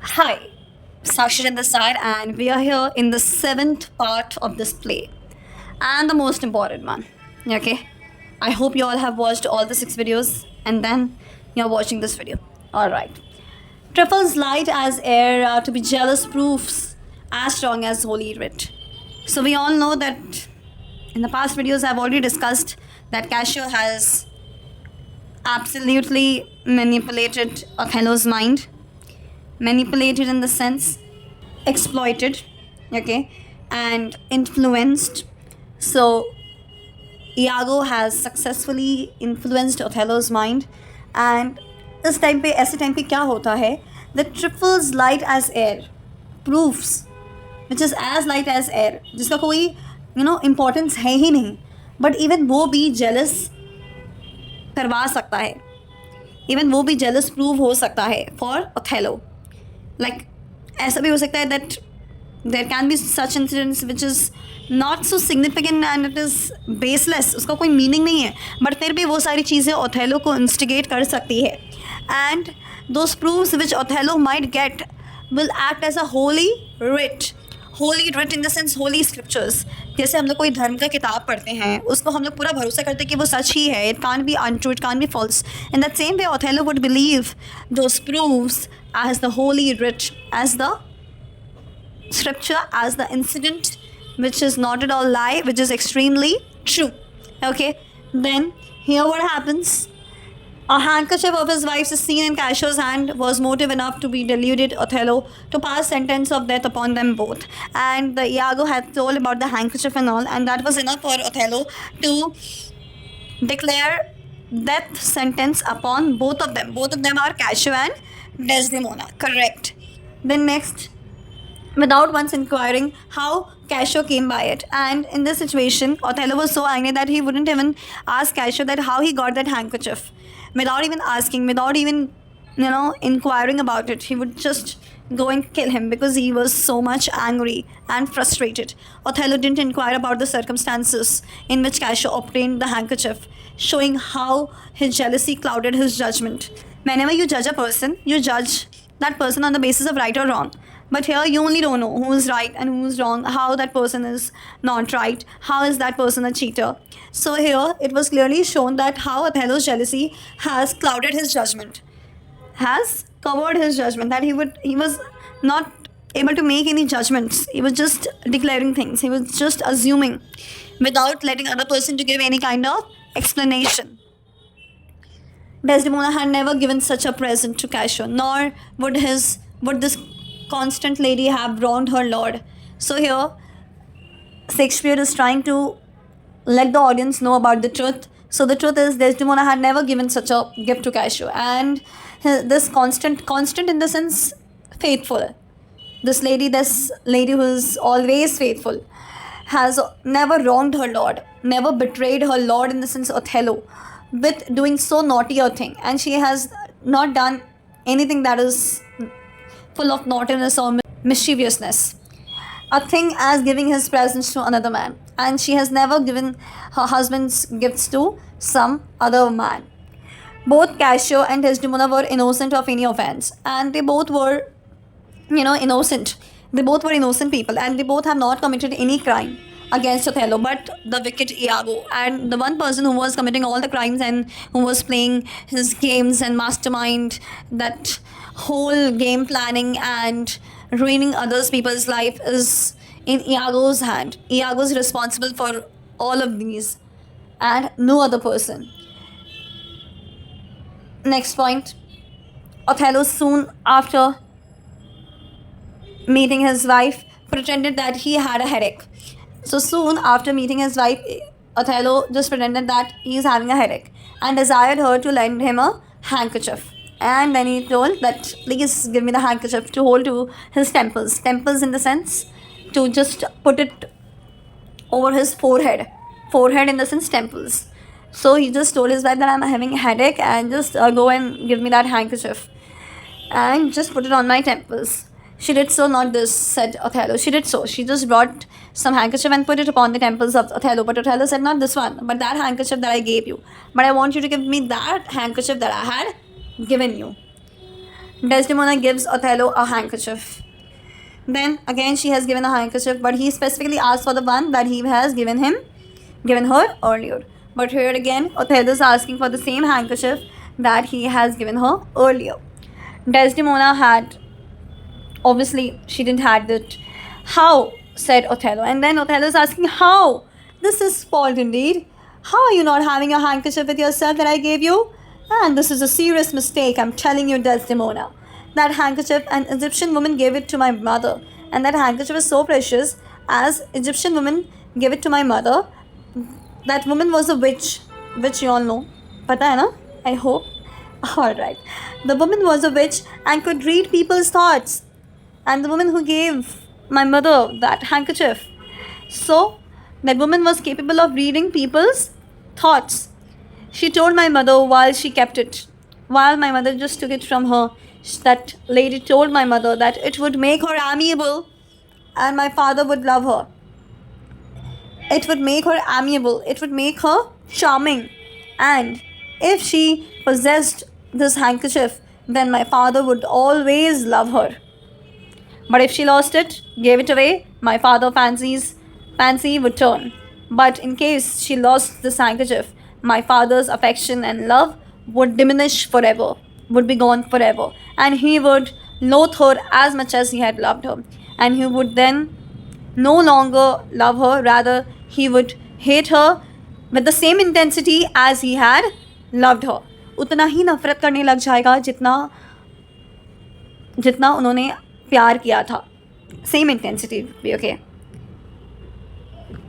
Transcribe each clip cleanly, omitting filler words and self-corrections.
Hi, Sakshi in the side, and we are here in the seventh part of this play, and the most important one. Okay, I hope you all have watched all the six videos, and then you're watching this video. All right. Trifles light as air to be jealous proofs as strong as holy writ. So we all know that in the past videos I've already discussed that Cassio has absolutely manipulated Othello's mind. Manipulated in the sense exploited, okay, and influenced. So Iago has successfully influenced Othello's mind, and इस time पे ऐसे time पे क्या होता है the trifles light as air proofs which is as light as air जिसका कोई importance है ही नहीं, बट इवन वो भी जेलस करवा सकता है, इवन वो भी जेलस प्रूव हो सकता है फॉर ओथेलो. लाइक ऐसा भी हो सकता है that there can be such incidents which is not so significant and it is baseless, उसका कोई मीनिंग नहीं है, बट फिर भी वो सारी चीज़ें ओथेलो को इंस्टिगेट कर सकती है. And those proofs which Othello might get will act as a holy writ. Holy writ in the sense holy scriptures. जैसे हम लोग कोई धर्म का किताब पढ़ते हैं, उसको हम लोग पूरा भरोसा करते हैं कि वो सच ही है. It can be untrue, it can be false. In that same way Othello would believe those proofs as the holy writ, as the scripture, as the incident which is not at all lie, which is extremely true. Okay, then here what happens? A handkerchief of his wife's is seen in Cassio's hand was motive enough to be deluded Othello to pass sentence of death upon them both. And the Iago had told about the handkerchief and all, and that was enough for Othello to declare death sentence upon both of them. Both of them are Cassio and Desdemona. Correct. Then next, without once inquiring how Cassio came by it. And in this situation, Othello was so angry that he wouldn't even ask Cassio that how he got that handkerchief. Without even asking, without even, inquiring about it, he would just go and kill him because he was so much angry and frustrated. Othello didn't inquire about the circumstances in which Cassio obtained the handkerchief, showing how his jealousy clouded his judgment. Whenever you judge a person, you judge that person on the basis of right or wrong. But here you only don't know who is right and who is wrong, how that person is not right, how is that person a cheater. So here it was clearly shown that how Othello's jealousy has clouded his judgment, has covered his judgment, that he was not able to make any judgments. He was just declaring things. He was just assuming without letting other person to give any kind of explanation. Desdemona had never given such a present to Cassio, nor would this constant lady have wronged her lord. So here, Shakespeare is trying to let the audience know about the truth. So the truth is, Desdemona had never given such a gift to Cassio, and this constant in the sense faithful. This lady who is always faithful, has never wronged her lord, never betrayed her lord in the sense Othello, with doing so naughty a thing, and she has not done anything that is full of naughtiness or mischievousness. A thing as giving his presents to another man, and she has never given her husband's gifts to some other man. Both Cassio and Desdemona were innocent of any offense, and they both were, innocent. They both were innocent people, and they both have not committed any crime against Othello, but the wicked Iago. And the one person who was committing all the crimes and who was playing his games and mastermind that whole game planning and ruining others people's life is in Iago's hand. Iago is responsible for all of these and no other person. Next point, Othello soon after meeting his wife pretended that he had a headache. So soon after meeting his wife, Othello just pretended that he is having a headache and desired her to lend him a handkerchief. And then he told that please give me the handkerchief to hold to his temples. Temples in the sense to just put it over his forehead. Forehead in the sense temples. So he just told his wife that I'm having a headache and just go and give me that handkerchief and just put it on my temples. She did so, not this, said Othello. She did so. She just brought some handkerchief and put it upon the temples of Othello. But Othello said, not this one, but that handkerchief that I gave you. But I want you to give me that handkerchief that I had given you. Desdemona gives Othello a handkerchief. Then again she has given a handkerchief, but he specifically asked for the one that he has given her earlier. But here again, Othello is asking for the same handkerchief that he has given her earlier. Desdemona had, obviously she didn't had it. How? Said Othello. And then Othello is asking, how? This is fault indeed. How are you not having a handkerchief with yourself that I gave you? And this is a serious mistake, I'm telling you, Desdemona. That handkerchief, an Egyptian woman gave it to my mother. And that handkerchief is so precious, as Egyptian woman gave it to my mother. That woman was a witch, which you all know. Pata hai na? I hope. Alright. The woman was a witch and could read people's thoughts. And the woman who gave my mother that handkerchief. So, that woman was capable of reading people's thoughts. She told my mother while she kept it, while my mother just took it from her, that lady told my mother that it would make her amiable and my father would love her. It would make her amiable, it would make her charming. And if she possessed this handkerchief, then my father would always love her. But if she lost it, gave it away, my father fancy would turn. But in case she lost this handkerchief, my father's affection and love would diminish forever, would be gone forever. And he would loathe her as much as he had loved her. And he would then no longer love her, rather he would hate her with the same intensity as he had loved her. उतना ही नफरत करने लग जाएगा जितना उन्होंने प्यार किया था. Same intensity, okay.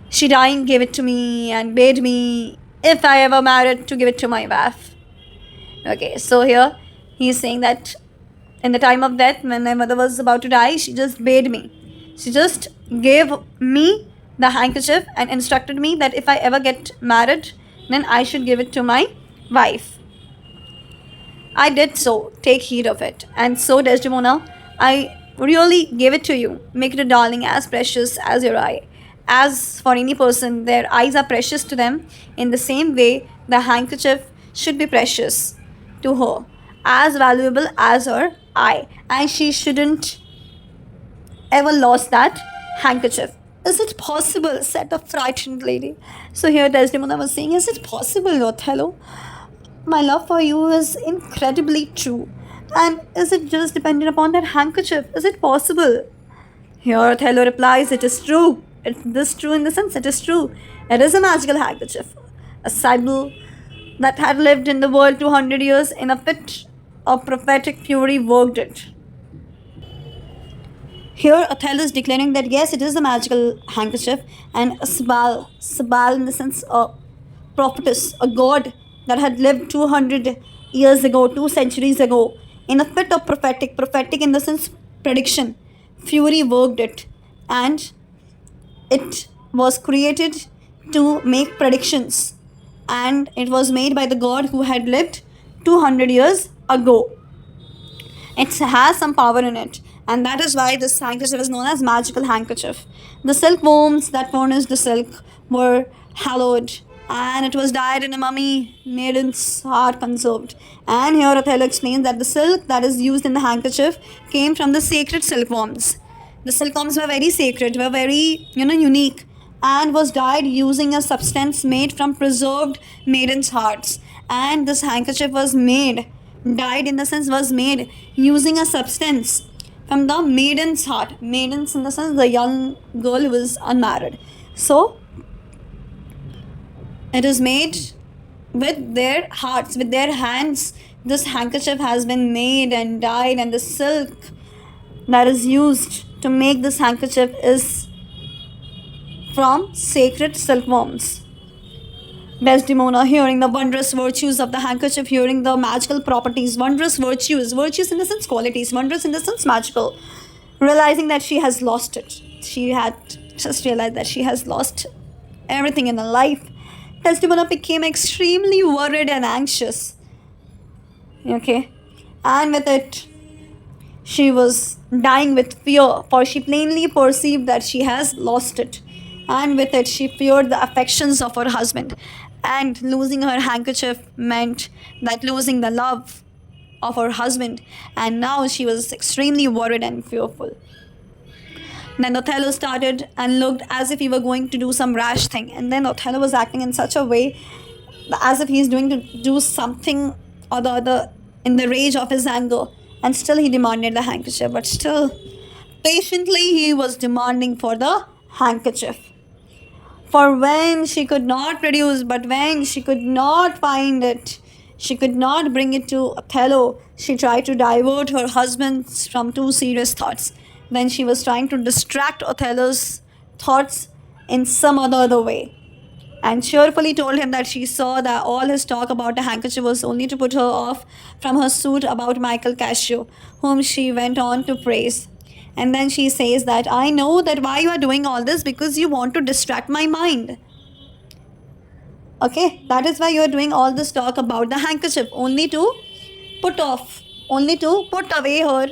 She dying gave it to me and bade me, if I ever married, to give it to my wife. Okay, so here he is saying that in the time of death, when my mother was about to die, she just bade me. She just gave me the handkerchief and instructed me that if I ever get married, then I should give it to my wife. I did so. Take heed of it. And so, Desdemona, I really gave it to you. Make it a darling as precious as your eye. As for any person, their eyes are precious to them. In the same way, the handkerchief should be precious to her, as valuable as her eye. And she shouldn't ever lost that handkerchief. Is it possible? Said the frightened lady. So here Desdemona was saying, is it possible, Othello? My love for you is incredibly true. And is it just dependent upon that handkerchief? Is it possible? Here Othello replies, it is true. It is true in the sense it is true. It is a magical handkerchief. A Sibyl that had lived in the world 200 years in a fit of prophetic fury worked it. Here Othello is declaring that yes, it is a magical handkerchief, and a Sibyl in the sense a prophetess, a god that had lived 200 years ago, 2 centuries ago, in a fit of prophetic in the sense prediction, fury worked it, and it was created to make predictions, and it was made by the god who had lived 200 years ago. It has some power in it, and that is why this handkerchief is known as magical handkerchief. The silkworms that furnished the silk were hallowed, and it was dyed in a mummy, maiden's heart conserved. And here Othello explains that the silk that is used in the handkerchief came from the sacred silkworms. The silkworms were very sacred, were very, unique, and was dyed using a substance made from preserved maidens' hearts. And this handkerchief was made, dyed in the sense was made using a substance from the maiden's heart. Maidens in the sense the young girl who was unmarried. So, it is made with their hearts, with their hands. This handkerchief has been made and dyed, and the silk that is used to make this handkerchief is from sacred silkworms. Desdemona, hearing the wondrous virtues of the handkerchief, hearing the magical properties, wondrous virtues in the sense qualities, wondrous in the sense magical, realizing that she has lost it. She had just realized that she has lost everything in her life. Desdemona became extremely worried and anxious. Okay. And with it, she was dying with fear, for she plainly perceived that she has lost it. And with it, she feared the affections of her husband. And losing her handkerchief meant that losing the love of her husband, and now she was extremely worried and fearful. Then Othello started and looked as if he were going to do some rash thing, and then Othello was acting in such a way as if he's doing to do something or the other in the rage of his anger, and still he demanded the handkerchief. But still, patiently, he was demanding for the handkerchief. For when she could not produce, but when she could not find it, she could not bring it to Othello, she tried to divert her husband from too serious thoughts. Then she was trying to distract Othello's thoughts in some other way, and cheerfully told him that she saw that all his talk about the handkerchief was only to put her off from her suit about Michael Cassio, whom she went on to praise. And then she says that I know that why you are doing all this, because you want to distract my mind. Okay, that is why you are doing all this talk about the handkerchief, only to put off, only to put away her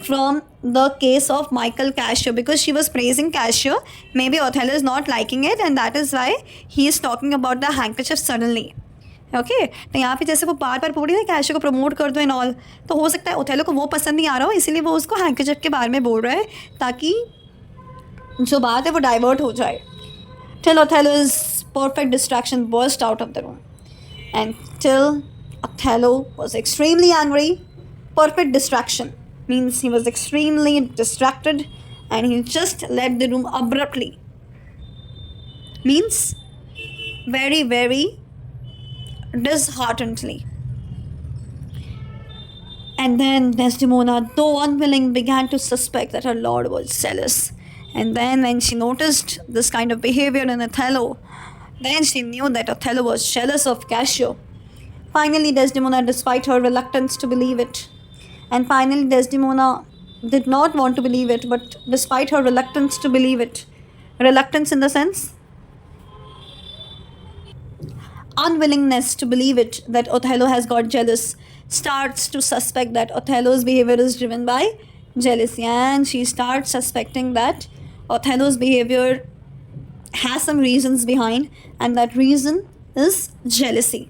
from the case of Michael Cassio, because she was praising Cassio. Maybe Othello is not liking it, and that is why he is talking about the handkerchief suddenly. Okay तो यहाँ पे जैसे वो बार बार बोल रही है cashew को promote कर दो एंड ऑल, तो हो सकता है ओथेलो को वो पसंद नहीं आ रहा हो, इसीलिए वो उसको हैंकरचीफ के बारे में बोल रहा है ताकि जो बात है वो डाइवर्ट हो जाए. Till Othello's perfect distraction burst out of the room, and till Othello was extremely angry. Perfect distraction means he was extremely distracted and he just left the room abruptly. Means very, very disheartenedly. And then Desdemona, though unwilling, began to suspect that her lord was jealous. And then when she noticed this kind of behavior in Othello, then she knew that Othello was jealous of Cassio. Finally, Desdemona, despite her reluctance to believe it, and finally Desdemona did not want to believe it, but despite her reluctance to believe it, reluctance in the sense unwillingness to believe it, that Othello has got jealous, starts to suspect that Othello's behavior is driven by jealousy, and she starts suspecting that Othello's behavior has some reasons behind, and that reason is jealousy.